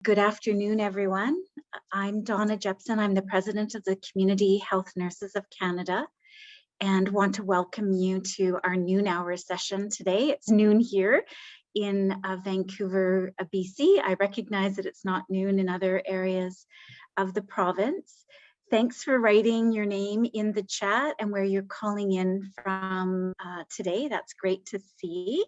Good afternoon, everyone. I'm Donna Jepson. I'm the president of the Community Health Nurses of Canada and want to welcome you to our noon hour session today. It's noon here in Vancouver, BC. I recognize that it's not noon in other areas of the province. Thanks for writing your name in the chat and where you're calling in from today. That's great to see.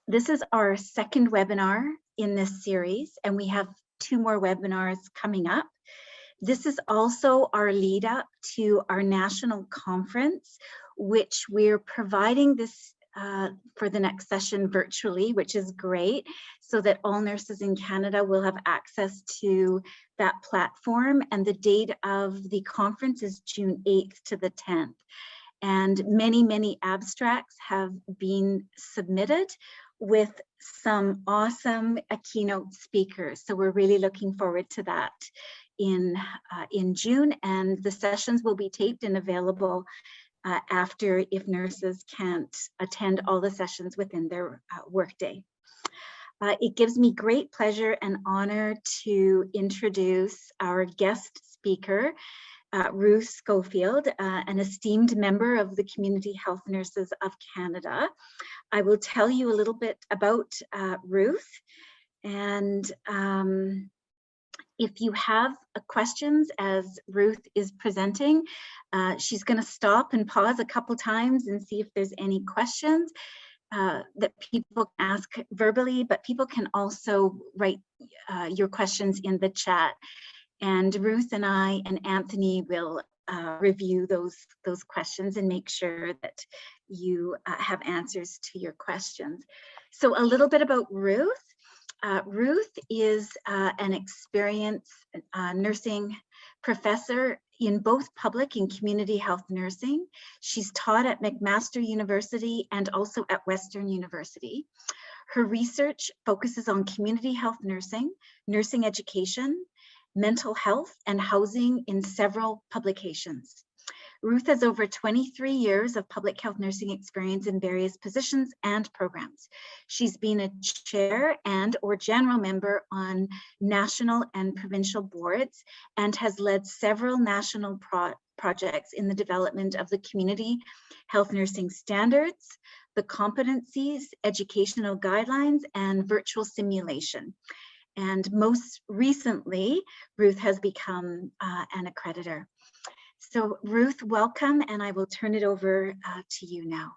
This is our second webinar in this series, and we have 2 more webinars coming up. This is also our lead up to our national conference, which we're providing this for the next session virtually, which is great, so that all nurses in Canada will have access to that platform. And the date of the conference is June 8th to the 10th. And many abstracts have been submitted with some awesome keynote speakers. So we're really looking forward to that in June, and the sessions will be taped and available after if nurses can't attend all the sessions within their workday. It gives me great pleasure and honor to introduce our guest speaker, Ruth Schofield, an esteemed member of the Community Health Nurses of Canada. I will tell you a little bit about Ruth, and if you have questions as Ruth is presenting, she's going to stop and pause a couple times and see if there's any questions that people can ask verbally, but people can also write your questions in the chat. And Ruth and I and Anthony will review those questions and make sure that you have answers to your questions. So a little bit about Ruth. Ruth is an experienced nursing professor in both public and community health nursing. She's taught at McMaster University and also at Western University. Her research focuses on community health nursing, nursing education, mental health, and housing in several publications. Ruth has over 23 years of public health nursing experience in various positions and programs. She's been a chair and or general member on national and provincial boards and has led several national projects in the development of the community health nursing standards, the competencies, educational guidelines, and virtual simulation. And most recently, Ruth has become an accreditor. So Ruth, welcome, and I will turn it over to you now.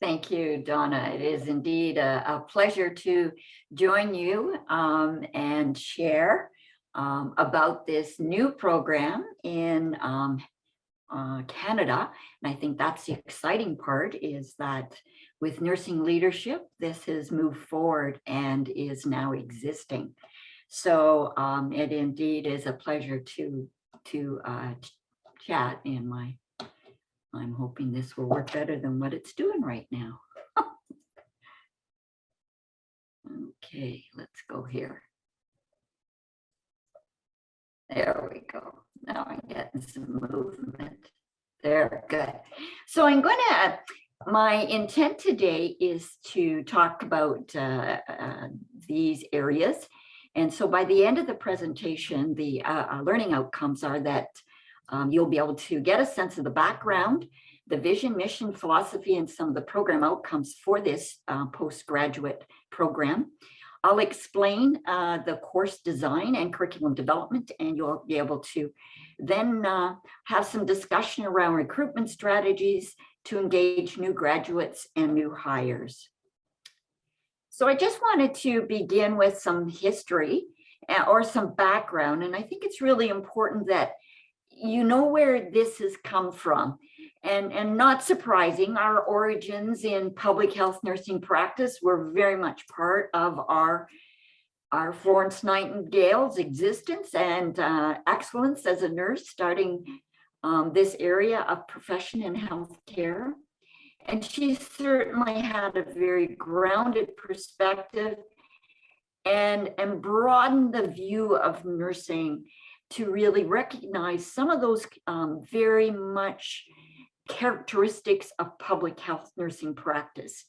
Thank you, Donna. It is indeed a pleasure to join you and share about this new program in Canada. And I think that's the exciting part, is that with nursing leadership, this has moved forward and is now existing. So it indeed is a pleasure to chat in my, I'm hoping this will work better than what it's doing right now. Okay, let's go here. There we go. Now I'm getting some movement. There, good. So I'm going to, my intent today is to talk about these areas. And so by the end of the presentation, the learning outcomes are that you'll be able to get a sense of the background, the vision, mission, philosophy, and some of the program outcomes for this postgraduate program. I'll explain the course design and curriculum development, and you'll be able to then have some discussion around recruitment strategies to engage new graduates and new hires. So I just wanted to begin with some history or some background, and I think it's really important that you know where this has come from. And not surprising, our origins in public health nursing practice were very much part of our Florence Nightingale's existence and excellence as a nurse, starting this area of profession in healthcare. And she certainly had a very grounded perspective and broadened the view of nursing to really recognize some of those very much characteristics of public health nursing practice,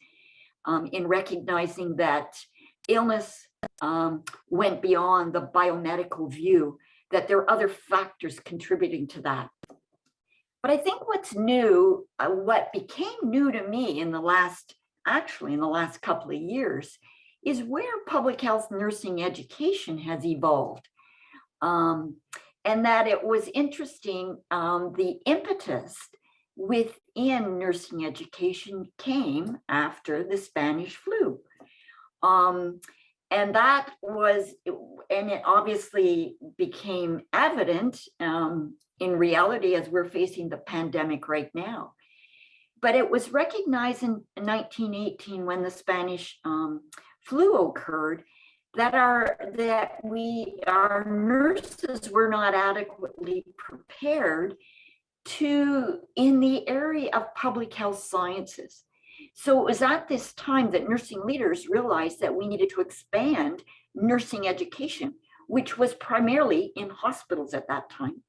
in recognizing that illness went beyond the biomedical view, that there are other factors contributing to that. But I think what's new, what became new to me in the last couple of years, is where public health nursing education has evolved. And that it was interesting, the impetus within nursing education came after the Spanish flu. And that was, and it obviously became evident in reality as we're facing the pandemic right now. But it was recognized in 1918 when the Spanish flu occurred that our nurses were not adequately prepared in the area of public health sciences. So it was at this time that nursing leaders realized that we needed to expand nursing education, which was primarily in hospitals at that time.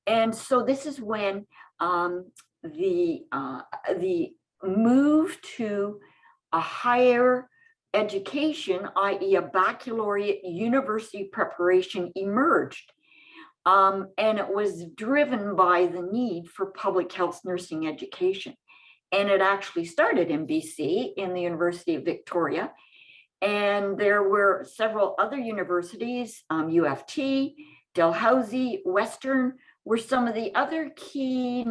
And so this is when the move to a higher education, i.e. a baccalaureate university preparation, emerged. And it was driven by the need for public health nursing education. And it actually started in BC in the University of Victoria. And there were several other universities, UFT, Dalhousie, Western, were some of the other key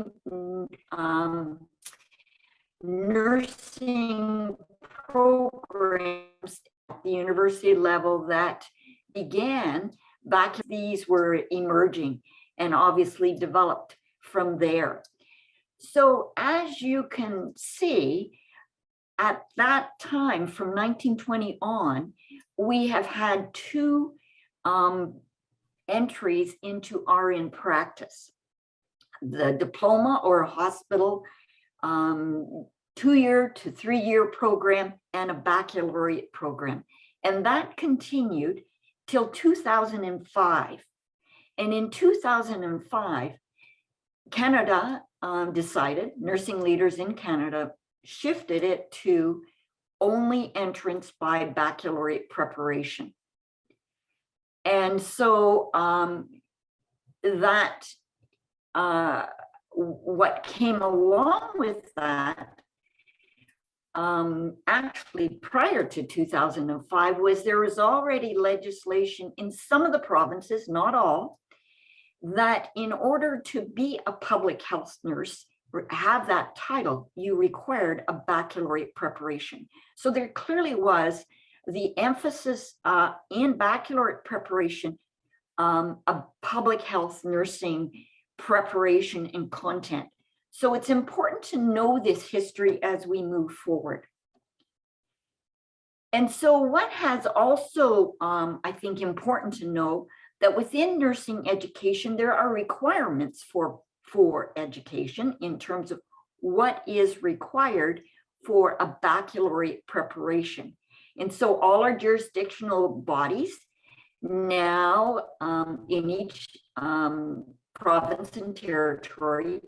nursing programs at the university level that began back. These were emerging and obviously developed from there. So as you can see, at that time, from 1920 on, we have had two entries into RN practice: the diploma or hospital 2-year to 3-year program and a baccalaureate program. And that continued till 2005. And in 2005, Canada decided, nursing leaders in Canada shifted it to only entrance by baccalaureate preparation. And so what came along with that, actually prior to 2005, was there was already legislation in some of the provinces, not all, that in order to be a public health nurse, have that title, you required a baccalaureate preparation. So there clearly was the emphasis in baccalaureate preparation, a public health nursing preparation and content. So it's important to know this history as we move forward. And so what has also, I think, important to know that within nursing education, there are requirements for education in terms of what is required for a baccalaureate preparation. And so all our jurisdictional bodies now in each province and territory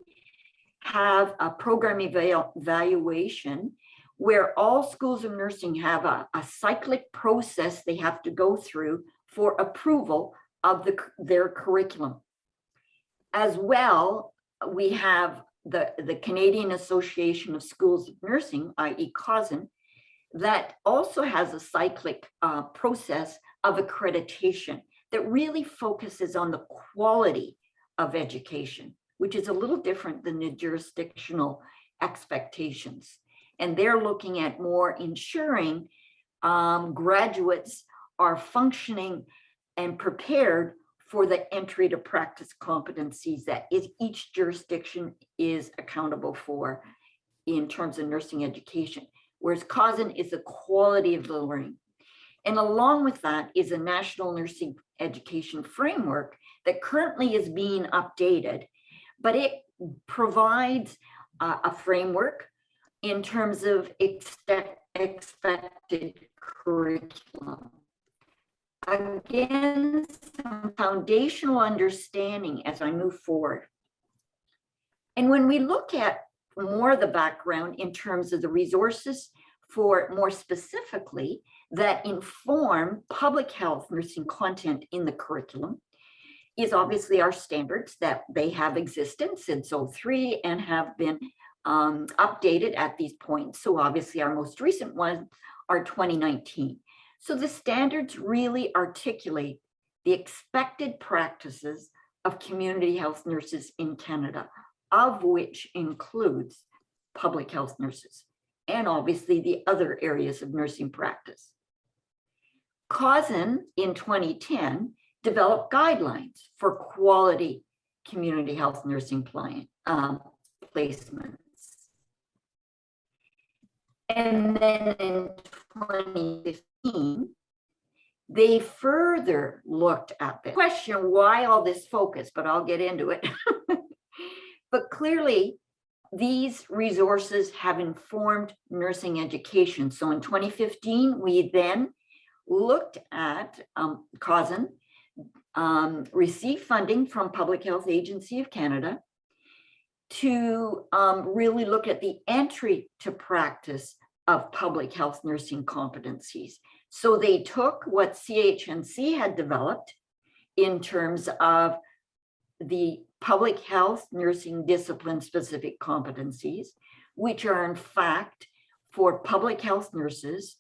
have a program evaluation where all schools of nursing have a cyclic process they have to go through for approval of their curriculum. As well, we have the Canadian Association of Schools of Nursing, i.e. CHNC, that also has a cyclic process of accreditation that really focuses on the quality of education, which is a little different than the jurisdictional expectations. And they're looking at more ensuring graduates are functioning and prepared for the entry to practice competencies that each jurisdiction is accountable for in terms of nursing education. Whereas CHNC is the quality of the learning. And along with that is a national nursing education framework that currently is being updated, but it provides a framework in terms of expected curriculum. Again, some foundational understanding as I move forward. And when we look at more of the background in terms of the resources for more specifically that inform public health nursing content in the curriculum is obviously our standards that they have existed since 2003 and have been updated at these points. So obviously our most recent ones are 2019. So the standards really articulate the expected practices of community health nurses in Canada, of which includes public health nurses, and obviously the other areas of nursing practice. CHNC in 2010 developed guidelines for quality community health nursing placements. And then in 2015, they further looked at the question, why all this focus, but I'll get into it. But clearly, these resources have informed nursing education. So in 2015, we then looked at CHNC, received funding from Public Health Agency of Canada to really look at the entry to practice of public health nursing competencies. So they took what CHNC had developed in terms of the public health nursing discipline specific competencies, which are in fact for public health nurses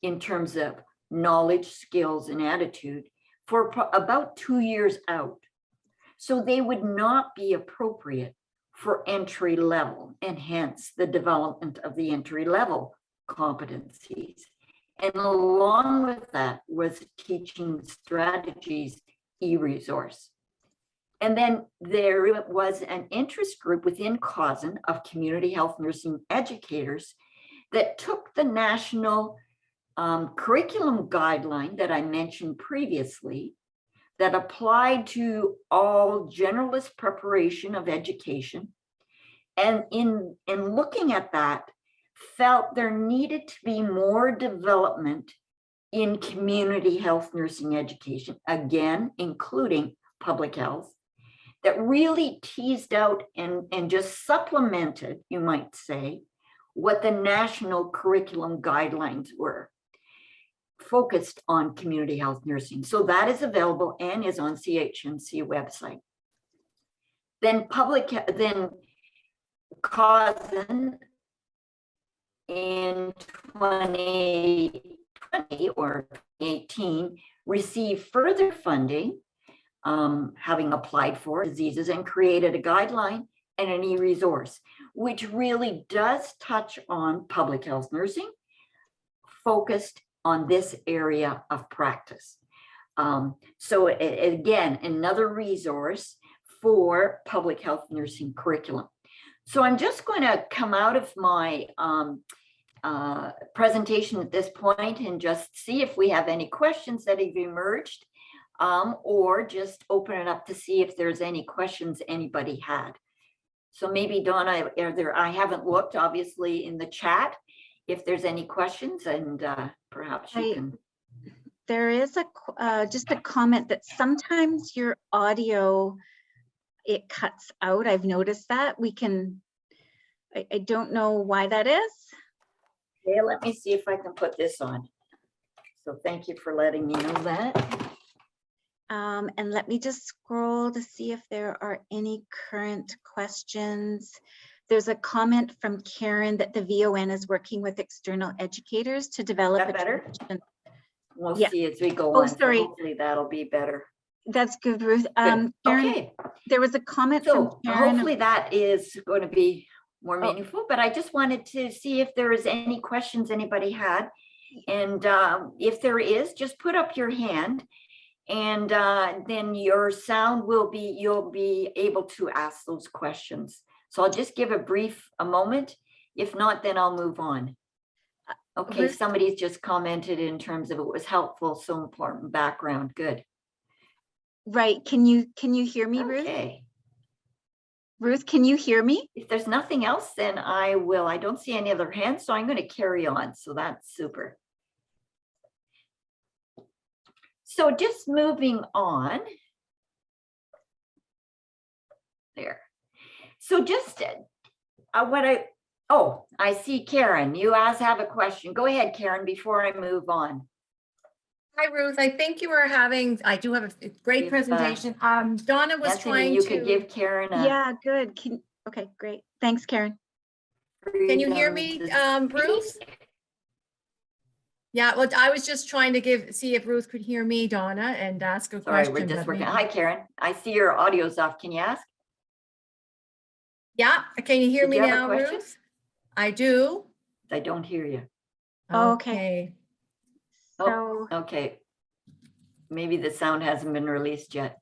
in terms of knowledge, skills, and attitude for about 2 years out. So they would not be appropriate for entry level, and hence the development of the entry level competencies. And along with that was teaching strategies e-resource. And then there was an interest group within CHNC of community health nursing educators that took the national curriculum guideline that I mentioned previously that applied to all generalist preparation of education. And in looking at that, felt there needed to be more development in community health nursing education, again, including public health, that really teased out and just supplemented, you might say, what the national curriculum guidelines were, focused on community health nursing. So that is available and is on CHNC website. Then CHNC in 2020 or 2018 received further funding, having applied for diseases, and created a guideline and an e-resource, which really does touch on public health nursing, focused on this area of practice. So again, another resource for public health nursing curriculum. So I'm just going to come out of my presentation at this point and just see if we have any questions that have emerged, or just open it up to see if there's any questions anybody had. So maybe Donna, I haven't looked obviously in the chat if there's any questions, and perhaps you can. There is just a comment that sometimes your audio, it cuts out. I've noticed that. I don't know why that is. Okay, let me see if I can put this on. So thank you for letting me know that. And let me just scroll to see if there are any current questions. There's a comment from Karen that the VON is working with external educators to develop a better. We'll yeah. see as we go Oh, on. sorry. So hopefully that'll be better. That's good, Ruth. Good. Karen, Okay. there was a comment So from Karen. hopefully that is going to be more meaningful, but I just wanted to see if there is any questions anybody had. And if there is, just put up your hand, and then your sound you'll be able to ask those questions. So I'll just give a moment. If not, then I'll move on. Okay, Ruth, somebody's just commented in terms of it was helpful, so important background. Good. Right. Can you hear me, Ruth? Okay. Ruth, can you hear me? If there's nothing else, then I will. I don't see any other hands, so I'm going to carry on. So that's super. So just moving on. There. So just I see Karen. You have a question. Go ahead, Karen, before I move on. Hi, Ruth. I think I do have a great presentation. Donna was Anthony, trying you to. could give Karen a. Yeah, good. Okay, great. Thanks, Karen. Can you hear me, Ruth? Yeah, well, I was just trying to see if Ruth could hear me, Donna, and ask a Sorry, question. we're just but working. maybe- Hi, Karen. I see your audio's off. Can you ask? Yeah, can you hear Did me you have a now, question? Ruth? I do. I don't hear you. Oh, okay. Oh, So, okay. Maybe the sound hasn't been released yet.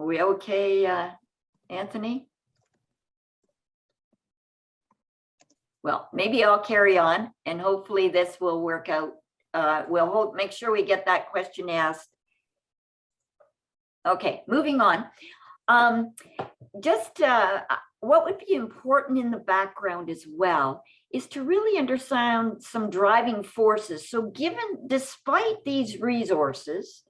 Are we okay, Anthony? Well, maybe I'll carry on and hopefully this will work out. We'll make sure we get that question asked. Okay, moving on. What would be important in the background as well is to really understand some driving forces. So despite these resources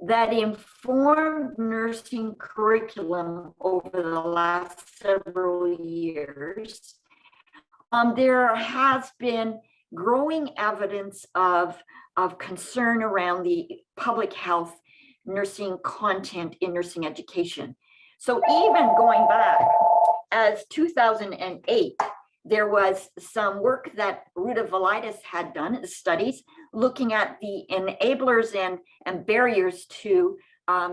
that informed nursing curriculum over the last several years, there has been growing evidence of concern around the public health nursing content in nursing education. So even going back as 2008, there was some work that Ruta Velitis had done, studies looking at the enablers and barriers to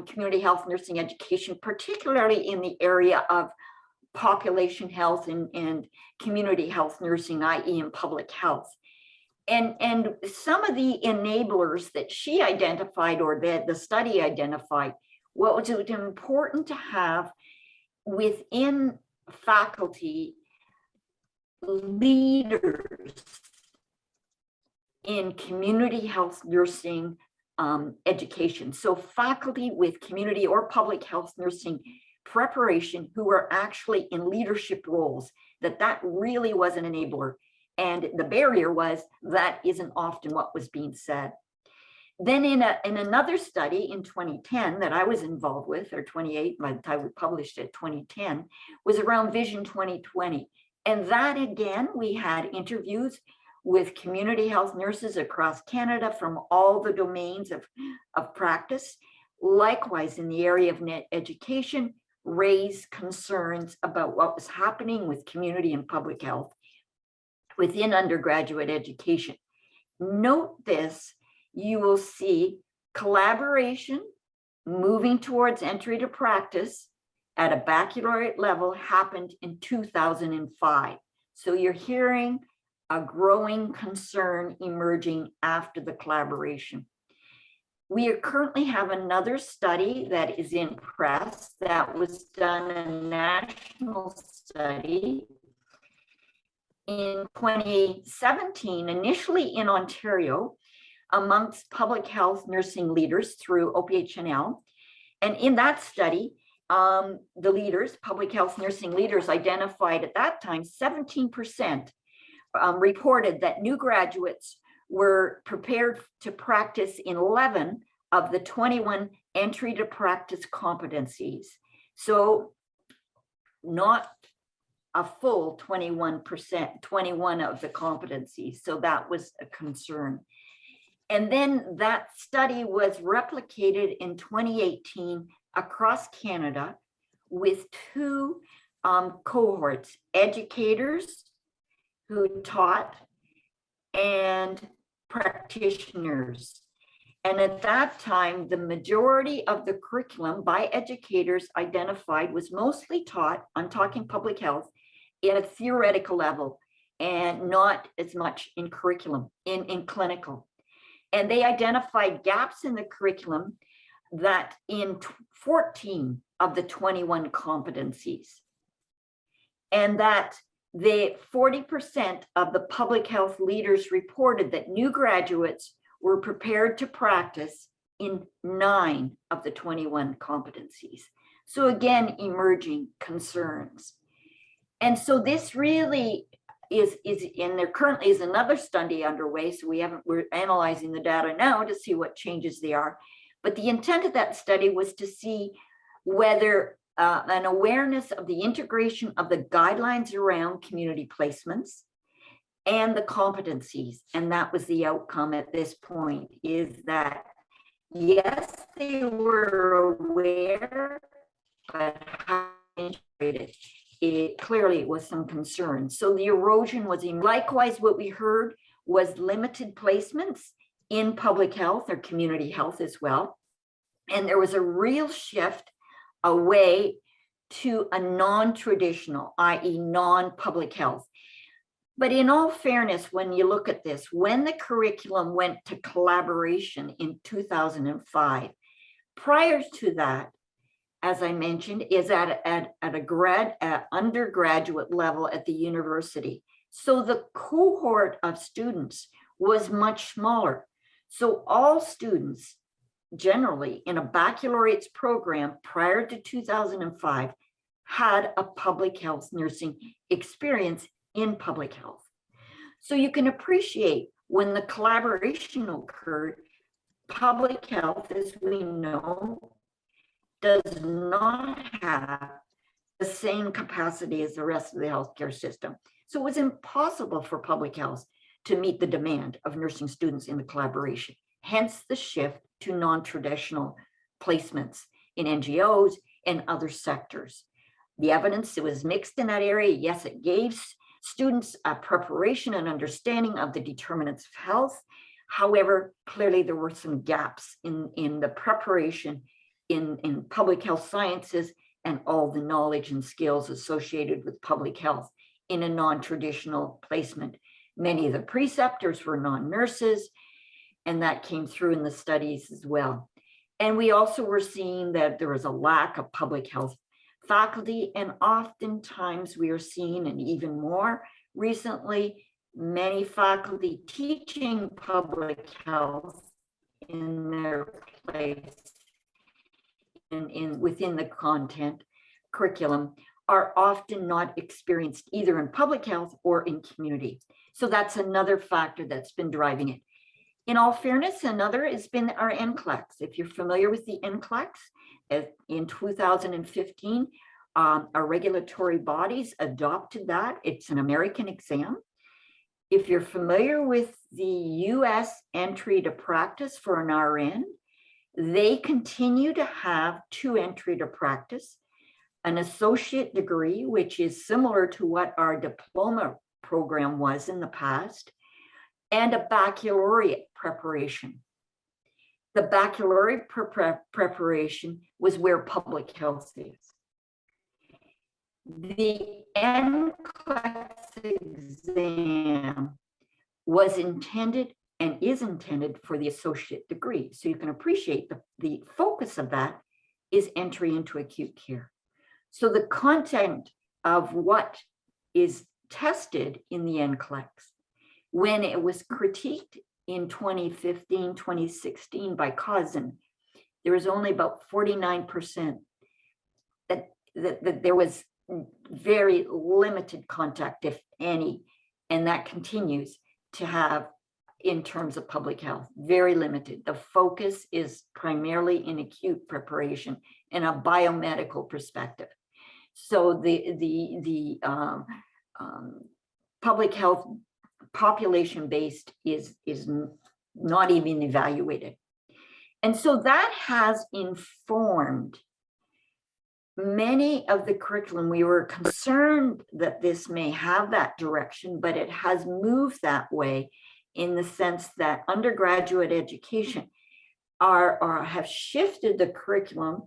community health nursing education, particularly in the area of population health and community health nursing, i.e. in public health. And some of the enablers that she identified or that the study identified, what was important to have within faculty leaders in community health nursing education. So faculty with community or public health nursing preparation who were actually in leadership roles, that really was an enabler. And the barrier was that isn't often what was being said. Then in another study in 2010 that I was involved with, or 28, by the time we published it, 2010, was around Vision 2020. And that again, we had interviews with community health nurses across Canada from all the domains of practice. Likewise, in the area of education, raised concerns about what was happening with community and public health within undergraduate education. Note this, you will see collaboration moving towards entry to practice at a baccalaureate level happened in 2005. So you're hearing a growing concern emerging after the collaboration. We currently have another study that is in press that was done, a national study in 2017, initially in Ontario, amongst public health nursing leaders through OPHNL. And in that study, the leaders, public health nursing leaders, identified at that time 17% reported that new graduates were prepared to practice in 11 of the 21 entry to practice competencies. So not a full 21%, 21 of the competencies. So that was a concern. And then that study was replicated in 2018 across Canada with two cohorts, educators who taught and practitioners. And at that time, the majority of the curriculum by educators identified was mostly taught, I'm talking public health, at a theoretical level and not as much in curriculum, in clinical. And they identified gaps in the curriculum that in 14 of the 21 competencies. And that the 40% of the public health leaders reported that new graduates were prepared to practice in 9 of the 21 competencies. So again, emerging concerns. And so this really is and there currently is another study underway. So we're analyzing the data now to see what changes they are. But the intent of that study was to see whether an awareness of the integration of the guidelines around community placements and the competencies. And that was the outcome at this point, is that yes, they were aware, but how integrated, it clearly was some concern. So the erosion was likewise what we heard was limited placements in public health or community health as well. And there was a real shift away to a non-traditional, i.e. non-public health. But in all fairness, when you look at this, when the curriculum went to collaboration in 2005, prior to that, as I mentioned, is at undergraduate level at the university. So the cohort of students was much smaller. So all students generally in a baccalaureate program prior to 2005 had a public health nursing experience in public health. So you can appreciate when the collaboration occurred, public health, as we know, does not have the same capacity as the rest of the healthcare system. So it was impossible for public health to meet the demand of nursing students in the collaboration, hence the shift to non-traditional placements in NGOs and other sectors. The evidence, it was mixed in that area. Yes, it gave students a preparation and understanding of the determinants of health. However, clearly there were some gaps in the preparation in public health sciences and all the knowledge and skills associated with public health in a non-traditional placement. Many of the preceptors were non-nurses, and that came through in the studies as well. And we also were seeing that there was a lack of public health faculty, and oftentimes we are seeing, and even more recently, many faculty teaching public health in their place within the content curriculum are often not experienced either in public health or in community. So that's another factor that's been driving it. In all fairness, another has been our NCLEX. If you're familiar with the NCLEX, in 2015, our regulatory bodies adopted that. It's an American exam. If you're familiar with the US entry to practice for an RN, they continue to have 2 entry to practice, an associate degree, which is similar to what our diploma program was in the past, and a baccalaureate preparation. The baccalaureate preparation was where public health is. The NCLEX exam was intended and is intended for the associate degree. So you can appreciate the focus of that is entry into acute care. So the content of what is tested in the NCLEX, when it was critiqued in 2015, 2016 by Cousin, there was only about 49% that there was very limited contact, if any, and that continues to have in terms of public health, very limited. The focus is primarily in acute preparation and a biomedical perspective. So the public health population-based is not even evaluated. And so that has informed many of the curriculum. We were concerned that this may have that direction, but it has moved that way in the sense that undergraduate education have shifted the curriculum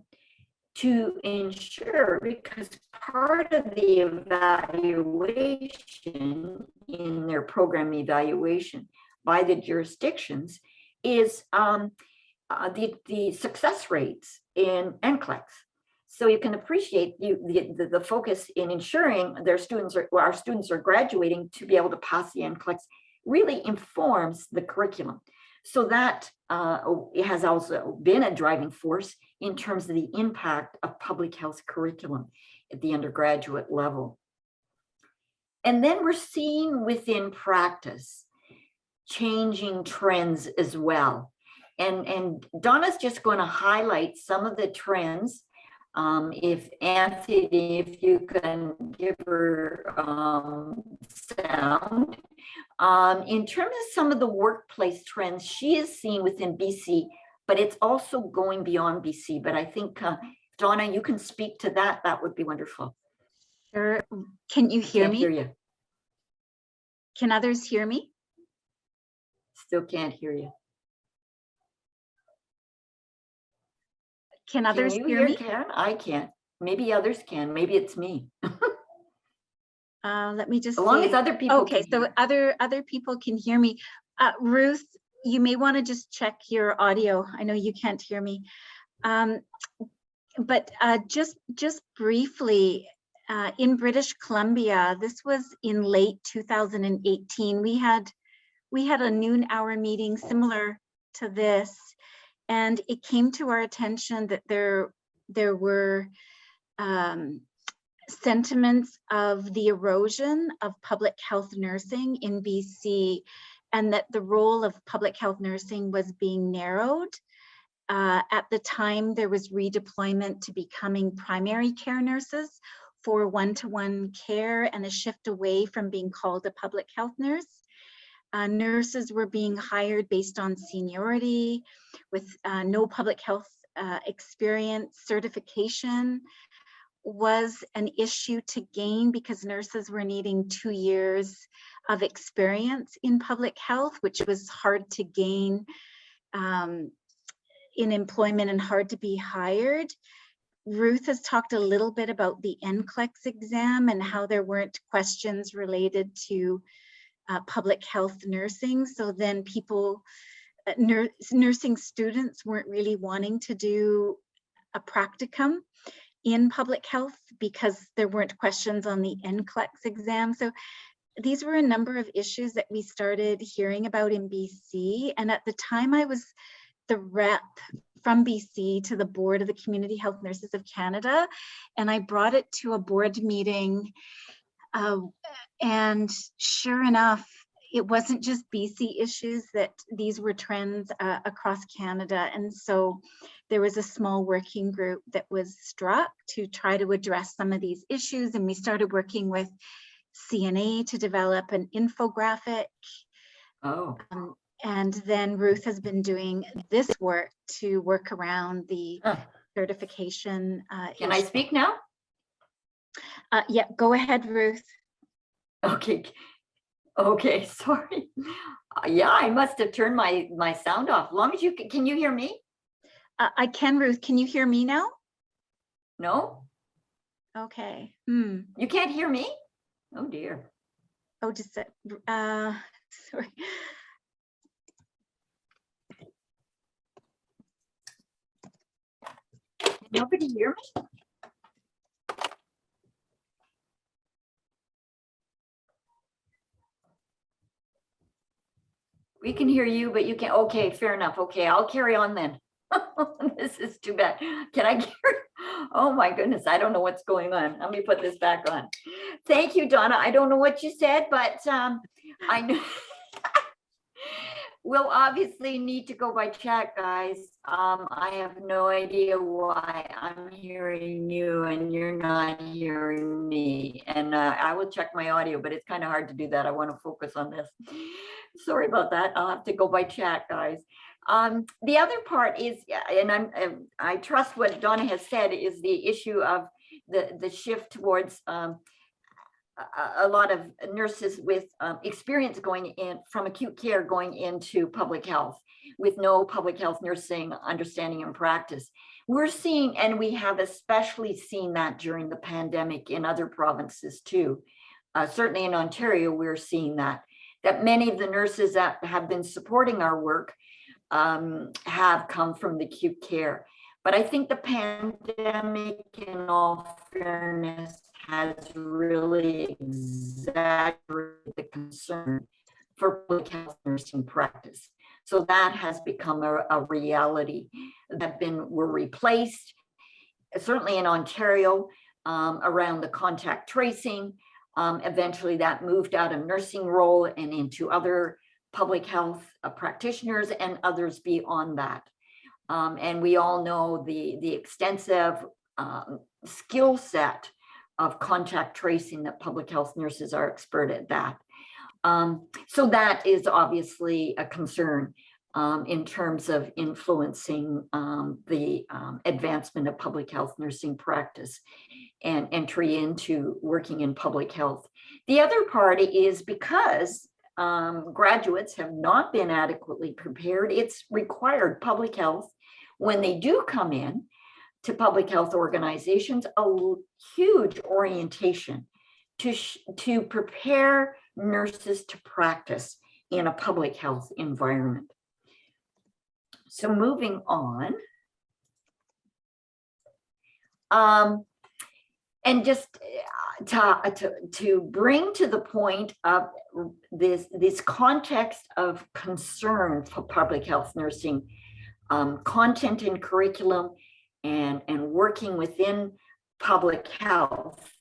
to ensure, because part of the evaluation in their program evaluation by the jurisdictions is the success rates in NCLEX. So you can appreciate the focus in ensuring our students are graduating to be able to pass the NCLEX really informs the curriculum. So that it has also been a driving force in terms of the impact of public health curriculum at the undergraduate level. And then we're seeing within practice changing trends as well. And Donna's just going to highlight some of the trends If Anthony, if you can give her sound. In terms of some of the workplace trends she is seeing within BC, but it's also going beyond BC. But I think, Donna, you can speak to that. That would be wonderful. Sure. Can you hear Can't me? hear you. Can others hear me? Still can't hear you. Can Can others you hear hear me? Karen? I can't. Maybe others can. Maybe it's me. Let me just As long as see. other people Okay, can so hear. other people can hear me. Ruth, you may want to just check your audio. I know you can't hear me. But just briefly, in British Columbia, this was in late 2018. We had a noon hour meeting similar to this, and it came to our attention that there were sentiments of the erosion of public health nursing in BC, and that the role of public health nursing was being narrowed. At the time, there was redeployment to becoming primary care nurses for one-to-one care and a shift away from being called a public health nurse. Nurses were being hired based on seniority with no public health experience. Certification was an issue to gain because nurses were needing 2 years of experience in public health, which was hard to gain in employment and hard to be hired. Ruth has talked a little bit about the NCLEX exam and how there weren't questions related to public health nursing. So then people, nursing students weren't really wanting to do a practicum in public health because there weren't questions on the NCLEX exam. So these were a number of issues that we started hearing about in BC. And at the time I was the rep from BC to the board of the Community Health Nurses of Canada. And I brought it to a board meeting. And sure enough, it wasn't just BC issues, that these were trends across Canada. And so there was a small working group that was struck to try to address some of these issues. And we started working with CNA to develop an infographic. Oh. And then Ruth has been doing this work to work around the certification. Can I speak now? Yeah, go ahead, Ruth. Okay. Okay, sorry. Yeah, I must have turned my sound off. As long as you can you hear me? I can, Ruth. Can you hear me now? No? Okay. You can't hear me? Oh dear. Oh, just sorry. Nobody hear me? We can hear you, but you can't. Okay, fair enough. Okay, I'll carry on then. This is too bad. Can I carry? Oh my goodness, I don't know what's going on. Let me put this back on. Thank you, Donna. I don't know what you said, but I know. We'll obviously need to go by chat, guys. I have no idea why I'm hearing you and you're not hearing me. And I will check my audio, but it's kind of hard to do that. I want to focus on this. Sorry about that. I'll have to go by chat, guys. The other part is, and I trust what Donna has said, is the issue of the shift towards a lot of nurses with experience going in from acute care going into public health with no public health nursing understanding and practice. We're seeing, and we have especially seen that during the pandemic in other provinces too. Certainly in Ontario, we're seeing that many of the nurses that have been supporting our work have come from the acute care. But I think the pandemic, in all fairness, has really exaggerated the concern for public health nursing practice. So that has become a reality that were replaced, certainly in Ontario, around the contact tracing. Eventually that moved out of nursing role and into other public health practitioners and others beyond that. And we all know the extensive skill set of contact tracing that public health nurses are expert at that. So that is obviously a concern in terms of influencing the advancement of public health nursing practice and entry into working in public health. The other part is because graduates have not been adequately prepared, it's required public health, when they do come in to public health organizations, a huge orientation to prepare nurses to practice in a public health environment. So moving on. And just to bring to the point of this context of concern for public health nursing, content and curriculum, and working within public health.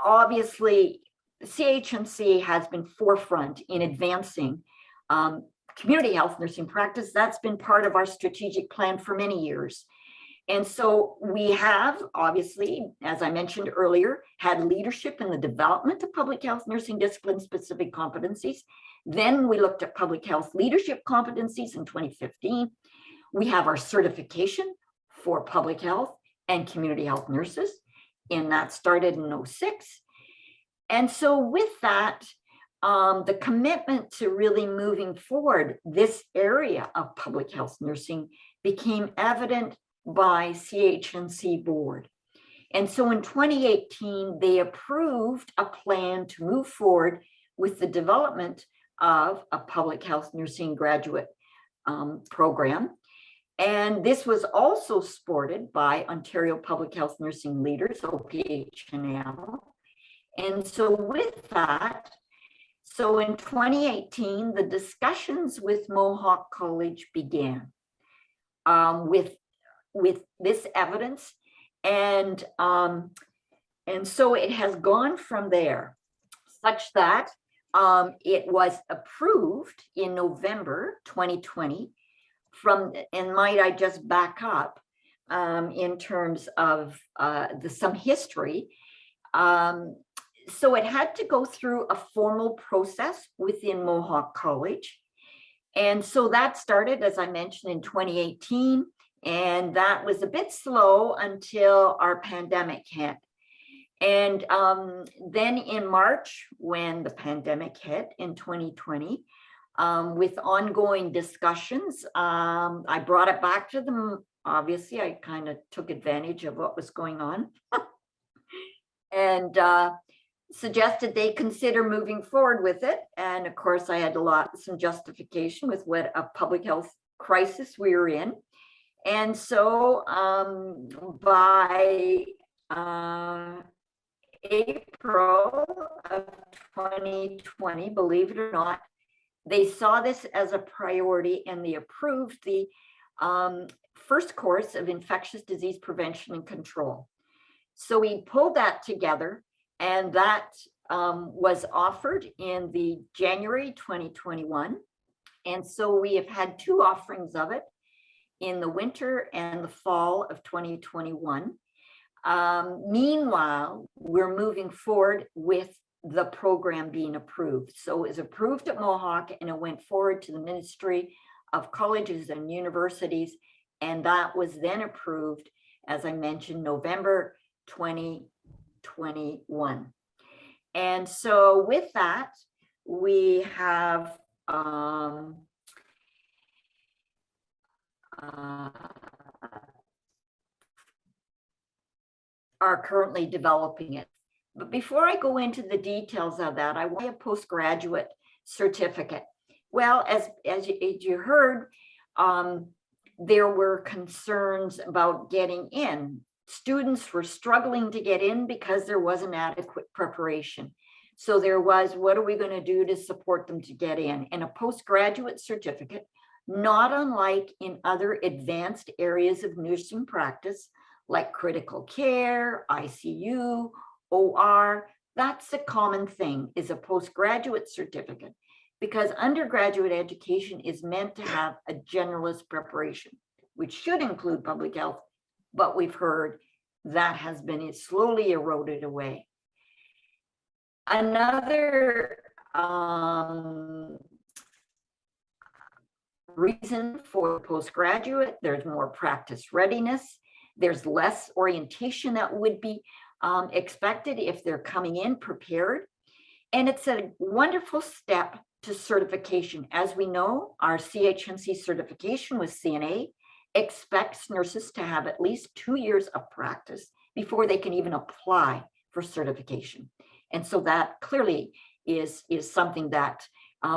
Obviously, CHNC has been forefront in advancing community health nursing practice. That's been part of our strategic plan for many years. And so we have, obviously, as I mentioned earlier, had leadership in the development of public health nursing discipline-specific competencies. Then we looked at public health leadership competencies in 2015. We have our certification for public health and community health nurses, and that started in 2006. And so with that, the commitment to really moving forward this area of public health nursing became evident by CHNC board. And so in 2018, they approved a plan to move forward with the development of a public health nursing graduate program. And this was also supported by Ontario Public Health Nursing Leaders, OPHNL. And so with that, so in 2018, the discussions with Mohawk College began with this evidence, and so it has gone from there, such that it was approved in November 2020 and might I just back up in terms of some history. So it had to go through a formal process within Mohawk College. And so that started, as I mentioned, in 2018. And that was a bit slow until our pandemic hit. And then in March, when the pandemic hit in 2020, with ongoing discussions, I brought it back to them. Obviously, I kind of took advantage of what was going on and suggested they consider moving forward with it. And of course, I had some justification with what a public health crisis we were in. And so by April of 2020, believe it or not, they saw this as a priority and they approved the first course of infectious disease prevention and control. So we pulled that together, and that was offered in the January 2021. And so we have had two offerings of it in the winter and the fall of 2021. Meanwhile, we're moving forward with the program being approved. So it was approved at Mohawk and it went forward to the Ministry of Colleges and Universities. And that was then approved, as I mentioned, November 2021. And so with that, we have are currently developing it. But before I go into the details of that, I want a postgraduate certificate. Well, as you heard, there were concerns about getting in. Students were struggling to get in because there wasn't adequate preparation. So there was, what are we going to do to support them to get in? And a postgraduate certificate, not unlike in other advanced areas of nursing practice, like critical care, ICU, OR, that's a common thing, is a postgraduate certificate because undergraduate education is meant to have a generalist preparation, which should include public health, but we've heard that has been slowly eroded away. Another reason for postgraduate, there's more practice readiness, there's less orientation that would be expected if they're coming in prepared. And it's a wonderful step to certification. As we know, our CHNC certification with CNA expects nurses to have at least 2 years of practice before they can even apply for certification. And so that clearly is something that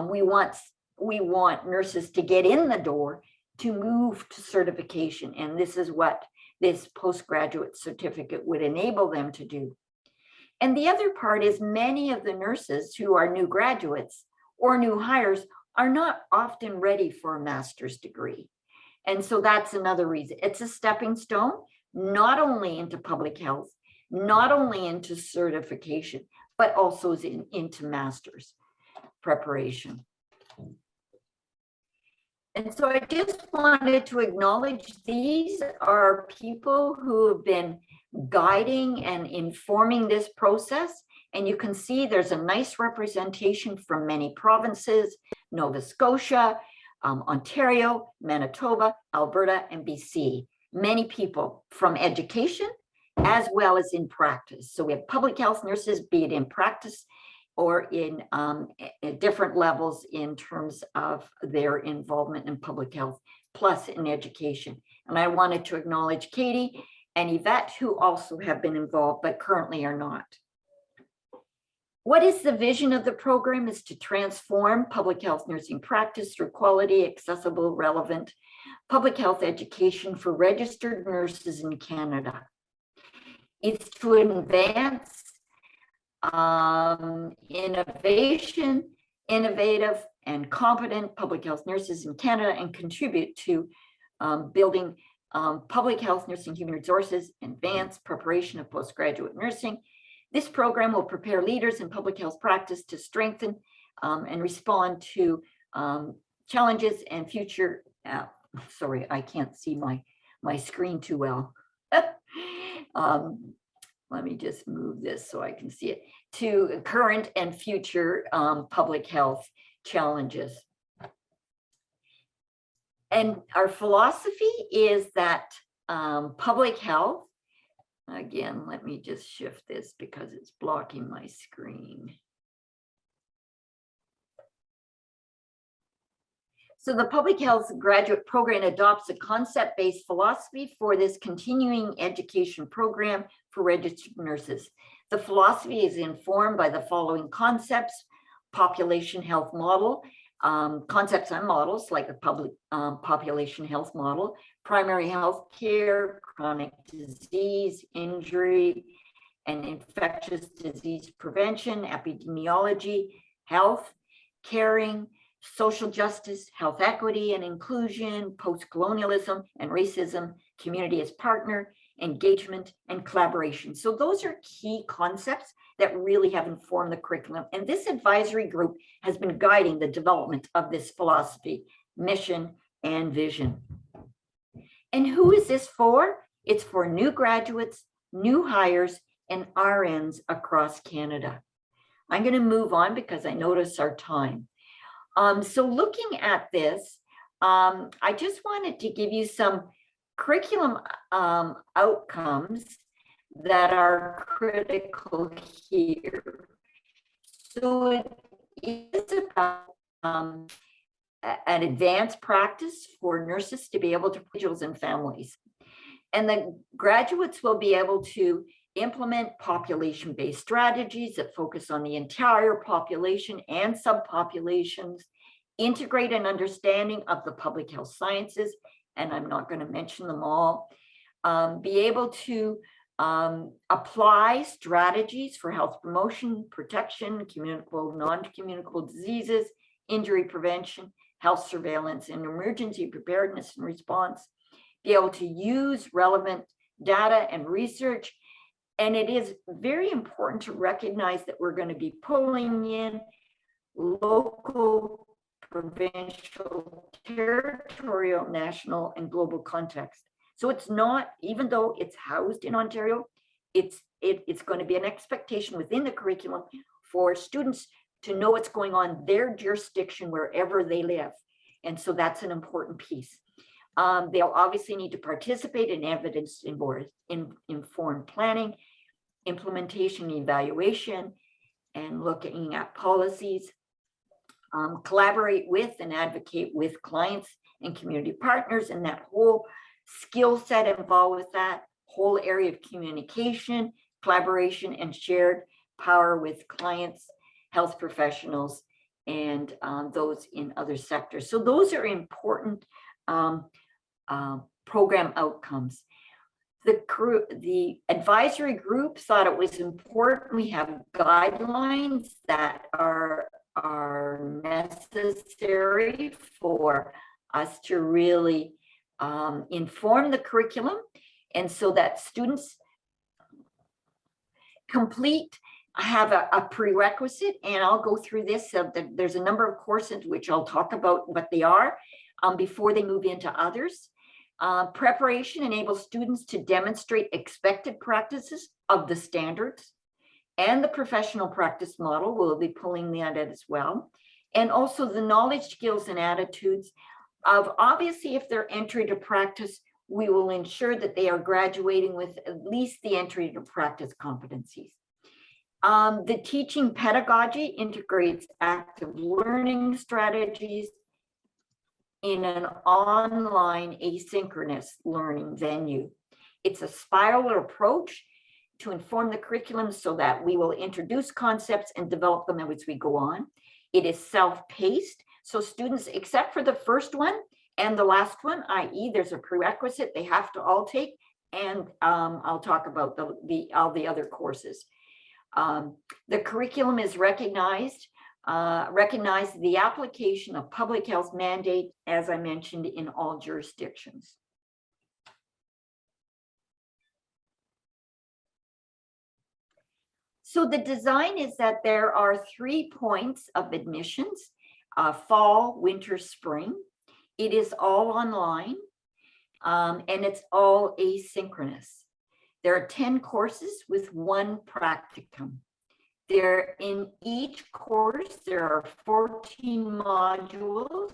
we want nurses to get in the door to move to certification. And this is what this postgraduate certificate would enable them to do. And the other part is many of the nurses who are new graduates or new hires are not often ready for a master's degree. And so that's another reason. It's a stepping stone, not only into public health, not only into certification, but also into master's preparation. And so I just wanted to acknowledge these are people who have been guiding and informing this process. And you can see there's a nice representation from many provinces, Nova Scotia, Ontario, Manitoba, Alberta, and BC. Many people from education as well as in practice. So we have public health nurses, be it in practice or in at different levels in terms of their involvement in public health, plus in education. And I wanted to acknowledge Katie and Yvette, who also have been involved, but currently are not. What is the vision of the program? Is to transform public health nursing practice through quality, accessible, relevant public health education for registered nurses in Canada. It's to advance innovative and competent public health nurses in Canada and contribute to building public health nursing human resources, advanced preparation of postgraduate nursing. This program will prepare leaders in public health practice to strengthen and respond to challenges and future, sorry, I can't see my screen too well. Let me just move this so I can see it, to current and future public health challenges. And our philosophy is that public health, again, let me just shift this because it's blocking my screen. So the public health graduate program adopts a concept-based philosophy for this continuing education program for registered nurses. The philosophy is informed by the following concepts: population health model, concepts and models like the public population health model, primary health care, chronic disease, injury, and infectious disease prevention, epidemiology, health, caring, social justice, health equity and inclusion, post-colonialism and racism, community as partner, engagement, and collaboration. So those are key concepts that really have informed the curriculum. And this advisory group has been guiding the development of this philosophy, mission, and vision. And who is this for? It's for new graduates, new hires, and RNs across Canada. I'm going to move on because I notice our time. So looking at this, I just wanted to give you some curriculum outcomes that are critical here. So it is about an advanced practice for nurses to be able to individuals and families. And the graduates will be able to implement population-based strategies that focus on the entire population and subpopulations, integrate an understanding of the public health sciences, and I'm not going to mention them all, be able to apply strategies for health promotion, protection, communicable, non-communicable diseases, injury prevention, health surveillance, and emergency preparedness and response, be able to use relevant data and research. And it is very important to recognize that we're going to be pulling in local, provincial, territorial, national, and global context. So it's not, even though it's housed in Ontario, it's going to be an expectation within the curriculum for students to know what's going on their jurisdiction wherever they live. And so that's an important piece. They'll obviously need to participate in evidence-informed planning, implementation, evaluation, and looking at policies, collaborate with and advocate with clients and community partners, and that whole skill set involved with that whole area of communication, collaboration, and shared power with clients, health professionals, and those in other sectors. So those are important program outcomes. The advisory group thought it was important we have guidelines that are necessary for us to really inform the curriculum, and so that students have a prerequisite, and I'll go through this. There's a number of courses which I'll talk about what they are before they move into others. Preparation enables students to demonstrate expected practices of the standards, and the professional practice model will be pulling that as well. And also the knowledge, skills, and attitudes of, obviously, if they're entry to practice, we will ensure that they are graduating with at least the entry to practice competencies. The teaching pedagogy integrates active learning strategies in an online asynchronous learning venue. It's a spiral approach to inform the curriculum so that we will introduce concepts and develop them as we go on. It is self-paced, so students, except for the first one and the last one, i.e. there's a prerequisite they have to all take, and I'll talk about all the other courses. The curriculum is recognize the application of public health mandate, as I mentioned, in all jurisdictions. So the design is that there are 3 points of admissions, fall, winter, spring. It is all online, and it's all asynchronous. There are 10 courses with 1 practicum. In each course, there are 14 modules,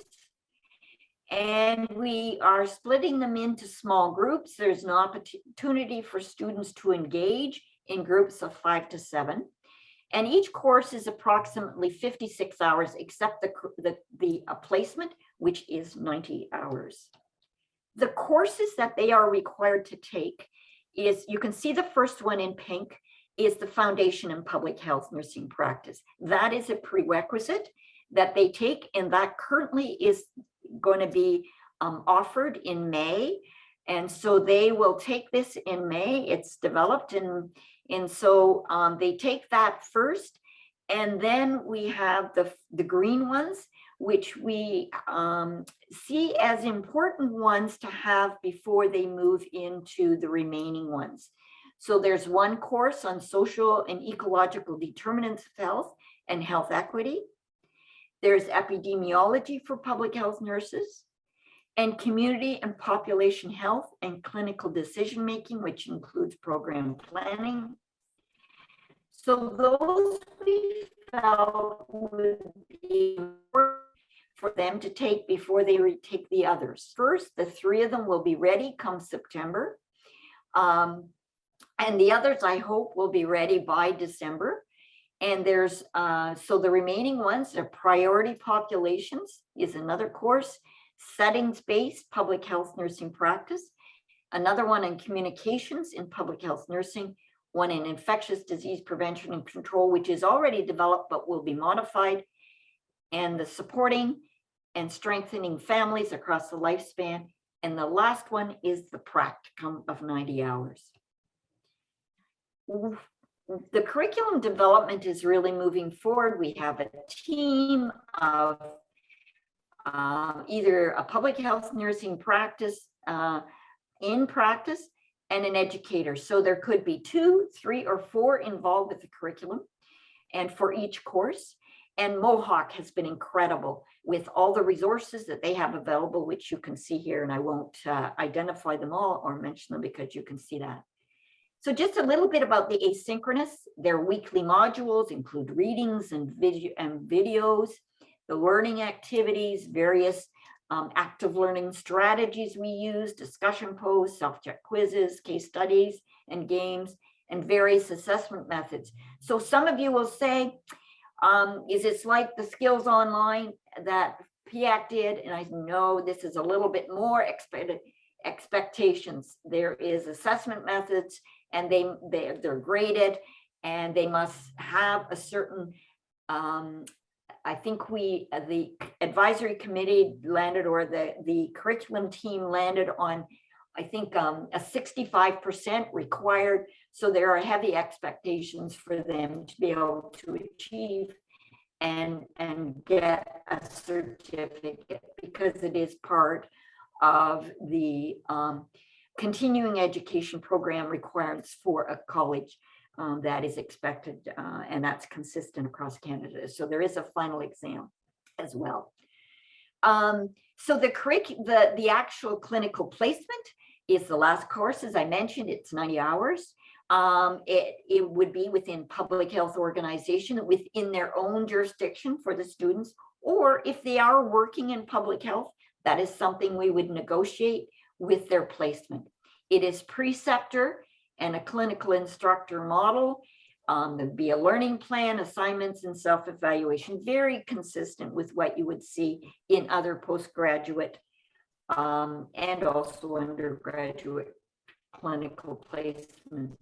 and we are splitting them into small groups. There's an opportunity for students to engage in groups of 5 to 7. And each course is approximately 56 hours, except the placement, which is 90 hours. The courses that they are required to take is, you can see the first one in pink, is the Foundation in Public Health Nursing Practice. That is a prerequisite that they take, and that currently is going to be offered in May. And so they will take this in May. It's developed, and so they take that first. And then we have the green ones, which we see as important ones to have before they move into the remaining ones. So there's 1 course on social and ecological determinants of health and health equity. There's epidemiology for public health nurses, and community and population health and clinical decision-making, which includes program planning. So those we felt would be important for them to take before they retake the others. First, the 3 of them will be ready come September. And the others, I hope, will be ready by December. And there's, so the remaining ones are priority populations is another course, settings-based public health nursing practice, another one in communications in public health nursing, one in infectious disease prevention and control, which is already developed but will be modified, and the supporting and strengthening families across the lifespan. And the last one is the practicum of 90 hours. The curriculum development is really moving forward. We have a team of either a public health nursing practice in practice and an educator. So there could be 2, 3, or 4 involved with the curriculum and for each course. And Mohawk has been incredible with all the resources that they have available, which you can see here, and I won't identify them all or mention them because you can see that. So just a little bit about the asynchronous. Their weekly modules include readings and videos, the learning activities, various active learning strategies we use, discussion posts, self-check quizzes, case studies, and games, and various assessment methods. So some of you will say, is it like the skills online that PIAC did? And I know this is a little bit more expectations. There is assessment methods, and they're graded, and they must have a certain, I think the advisory committee landed, or the curriculum team landed on, I think, a 65% required. So there are heavy expectations for them to be able to achieve and get a certificate, because it is part of the continuing education program requirements for a college that is expected, and that's consistent across Canada. So there is a final exam as well. So the actual clinical placement is the last course, as I mentioned. It's 90 hours. It would be within public health organization within their own jurisdiction for the students, or if they are working in public health, that is something we would negotiate with their placement. It is preceptor and a clinical instructor model. There'd be a learning plan, assignments, and self-evaluation, very consistent with what you would see in other postgraduate and also undergraduate clinical placements.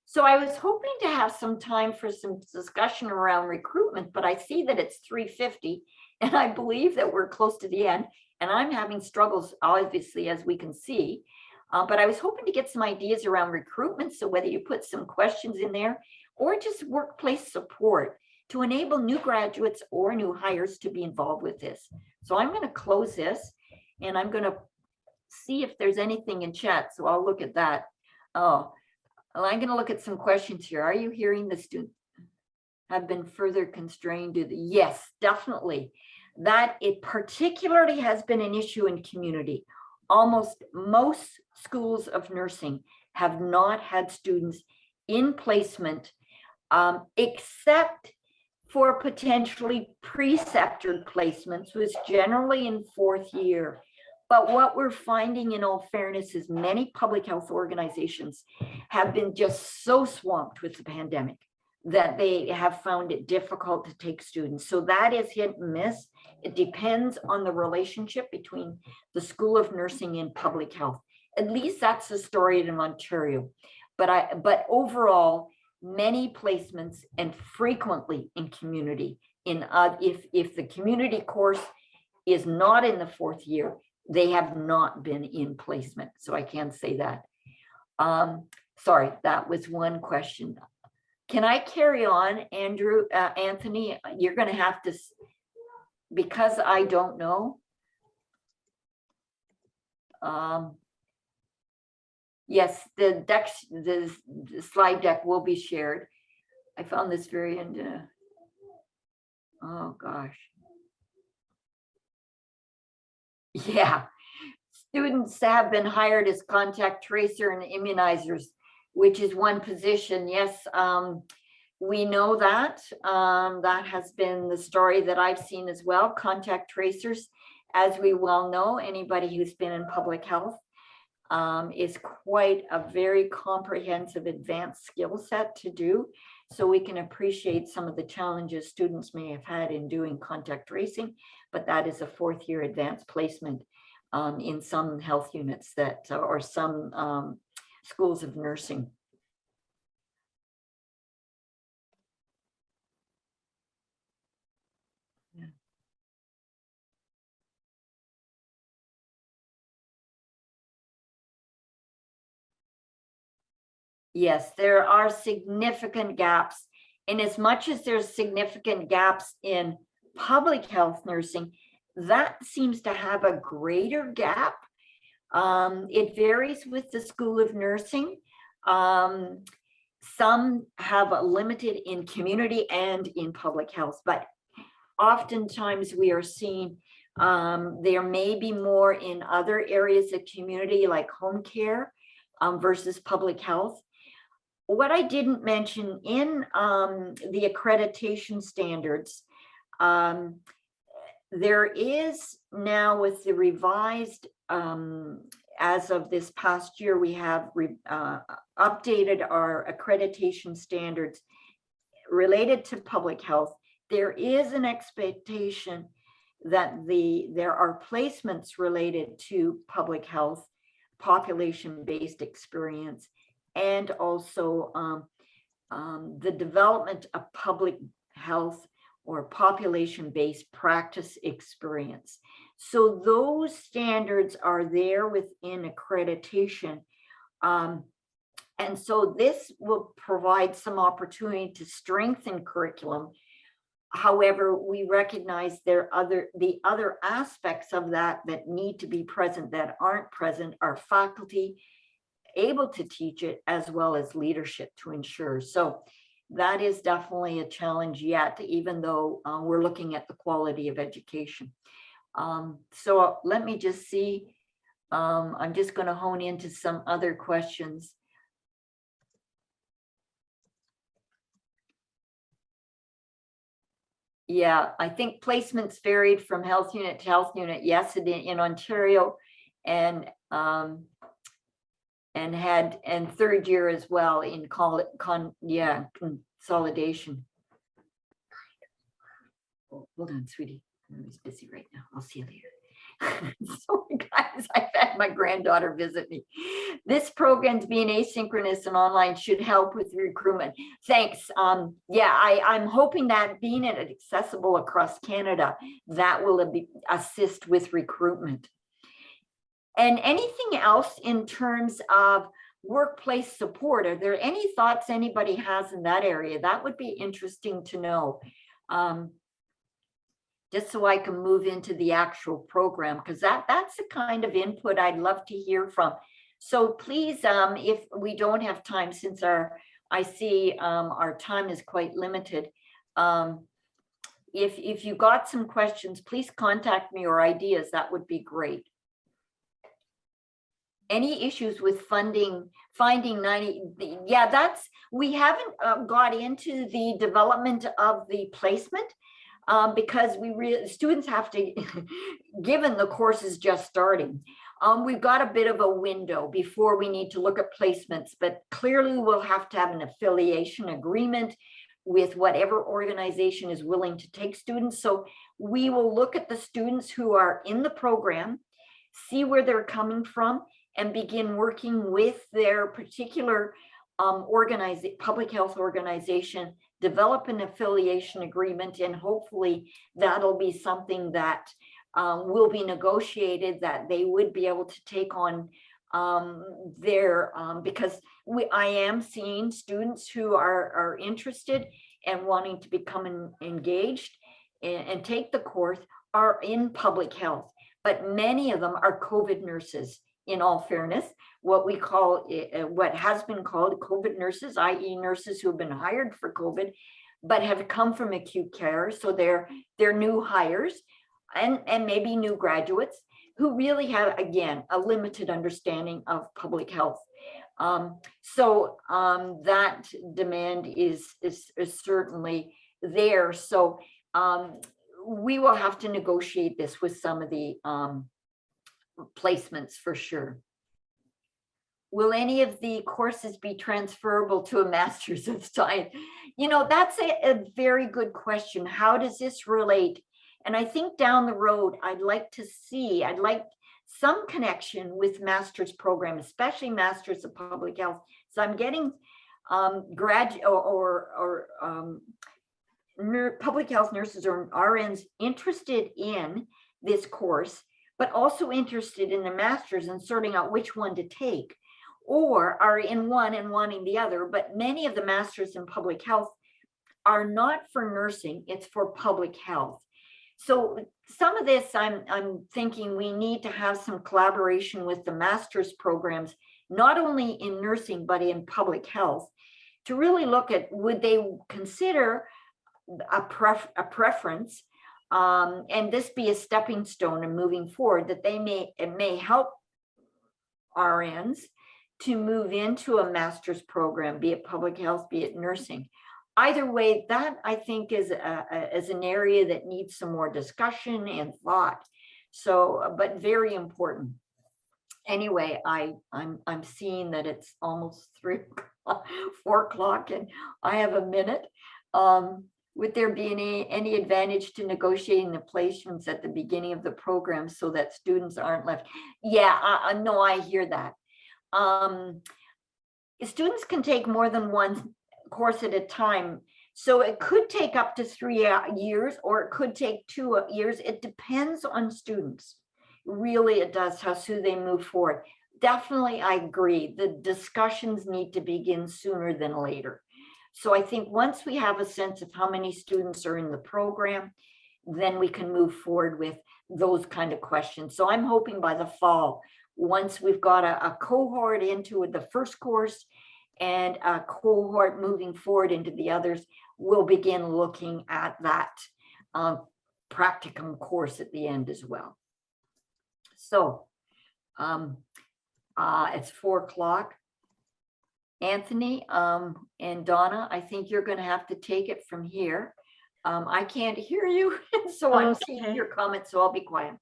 So I was hoping to have some time for some discussion around recruitment, but I see that it's 3:50, and I believe that we're close to the end, and I'm having struggles, obviously, as we can see. But I was hoping to get some ideas around recruitment. So whether you put some questions in there or just workplace support to enable new graduates or new hires to be involved with this. So I'm going to close this, and I'm going to see if there's anything in chat. So I'll look at that. Oh, well, I'm going to look at some questions here. Are you hearing the students have been further constrained to the, yes, definitely. That it particularly has been an issue in community. Almost most schools of nursing have not had students in placement, except for potentially preceptor placements, which generally in 4th year. But what we're finding, in all fairness, is many public health organizations have been just so swamped with the pandemic that they have found it difficult to take students. So that is hit and miss. It depends on the relationship between the School of Nursing and public health. At least that's the story in Ontario. But overall, many placements, and frequently in community. If the community course is not in the 4th year, they have not been in placement. So I can say that. Sorry, that was one question. Can I carry on, Andrew, Anthony? You're going to have to, because I don't know. Yes, the slide deck will be shared. I found this very, oh gosh. Yeah, students have been hired as contact tracer and immunizers, which is one position. Yes, we know that. That has been the story that I've seen as well. Contact tracers, as we well know, anybody who's been in public health, is quite a very comprehensive advanced skill set to do. So we can appreciate some of the challenges students may have had in doing contact tracing, but that is a 4th year advanced placement in some health units that, or some schools of nursing. Yeah. Yes, there are significant gaps. And as much as there's significant gaps in public health nursing, that seems to have a greater gap. It varies with the School of Nursing. Some have a limited in community and in public health, but oftentimes we are seeing there may be more in other areas of community like home care versus public health. What I didn't mention in the accreditation standards, there is now with the revised, as of this past year, we have updated our accreditation standards related to public health. There is an expectation that there are placements related to public health, population-based experience, and also the development of public health or population-based practice experience. So those standards are there within accreditation. And so this will provide some opportunity to strengthen curriculum. However, we recognize the other aspects of that need to be present that aren't present are faculty able to teach it, as well as leadership to ensure. So that is definitely a challenge yet, even though we're looking at the quality of education. So let me just see. I'm just going to hone into some other questions. Yeah, I think placements varied from health unit to health unit. Yes, in Ontario, and third year as well in consolidation. Oh, hold on, sweetie. I'm just busy right now. I'll see you later. Sorry, guys, I've had my granddaughter visit me. This program's being asynchronous and online should help with recruitment. Thanks. Yeah, I'm hoping that being accessible across Canada, that will assist with recruitment. And anything else in terms of workplace support? Are there any thoughts anybody has in that area? That would be interesting to know. Just so I can move into the actual program, because that's the kind of input I'd love to hear from. So please, if we don't have time, since I see our time is quite limited, if you got some questions, please contact me or ideas. That would be great. Any issues with finding 90? Yeah, we haven't got into the development of the placement. Because students have to, given the course is just starting, we've got a bit of a window before we need to look at placements, but clearly we'll have to have an affiliation agreement with whatever organization is willing to take students. So we will look at the students who are in the program, see where they're coming from, and begin working with their particular public health organization, develop an affiliation agreement, and hopefully that'll be something that will be negotiated, that they would be able to take on because I am seeing students who are interested and wanting to become engaged and take the course are in public health, but many of them are COVID nurses. In all fairness, what has been called COVID nurses, i.e. nurses who have been hired for COVID, but have come from acute care. So they're new hires and maybe new graduates who really have, again, a limited understanding of public health. So that demand is certainly there. So we will have to negotiate this with some of the placements for sure. Will any of the courses be transferable to a Master's of Science? You know, that's a very good question. How does this relate? And I think down the road, I'd like some connection with Master's program, especially Master's of Public Health. So I'm getting public health nurses or RNs interested in this course, but also interested in the Master's and sorting out which one to take, or are in one and wanting the other. But many of the Masters in Public Health are not for nursing, it's for public health. So some of this, I'm thinking we need to have some collaboration with the Master's programs, not only in nursing, but in public health, to really look at, would they consider a preference, and this be a stepping stone and moving forward, that it may help RNs to move into a master's program, be it public health, be it nursing. Either way, that I think is an area that needs some more discussion and thought. So, but very important. Anyway, I'm seeing that it's almost 4 o'clock, and I have a minute. Would there be any advantage to negotiating the placements at the beginning of the program so that students aren't left? Yeah, no, I hear that. Students can take more than one course at a time. So it could take up to 3 years, or it could take 2 years. It depends on students. Really, it does, how soon they move forward. Definitely, I agree. The discussions need to begin sooner than later. So I think once we have a sense of how many students are in the program, then we can move forward with those kind of questions. So I'm hoping by the fall, once we've got a cohort into the first course and a cohort moving forward into the others, we'll begin looking at that practicum course at the end as well. So it's 4 o'clock. Anthony and Donna, I think you're going to have to take it from here. I can't hear you, so I'm seeing your comments, so I'll be quiet.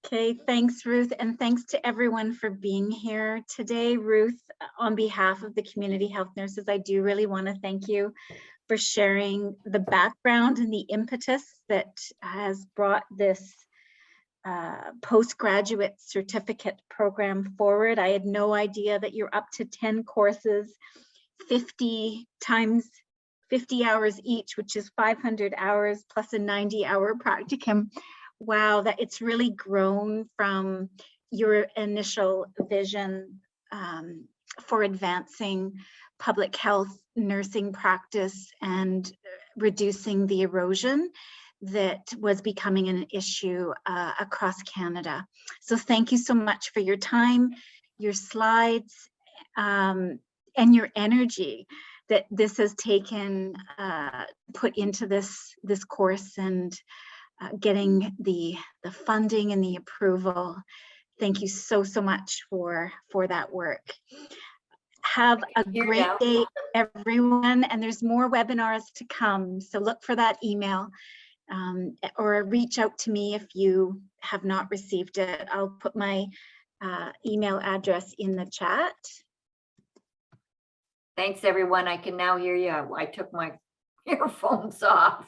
Okay, thanks, Ruth, and thanks to everyone for being here today. Ruth, on behalf of the community health nurses, I do really want to thank you for sharing the background and the impetus that has brought this postgraduate certificate program forward. I had no idea that you're up to 10 courses, 50 hours each, which is 500 hours plus a 90-hour practicum. Wow, that it's really grown from your initial vision for advancing public health nursing practice and reducing the erosion that was becoming an issue across Canada. So thank you so much for your time, your slides, and your energy that this has taken put into this course, and getting the funding and the approval. Thank you so much for that work. Have a great day, everyone, and there's more webinars to come, so look for that email. Or reach out to me if you have not received it. I'll put my email address in the chat. Thanks, everyone. I can now hear you. I took my earphones off.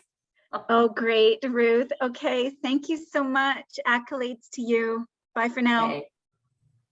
Oh, great, Ruth. Okay, thank you so much. Accolades to you. Bye for now. Okay.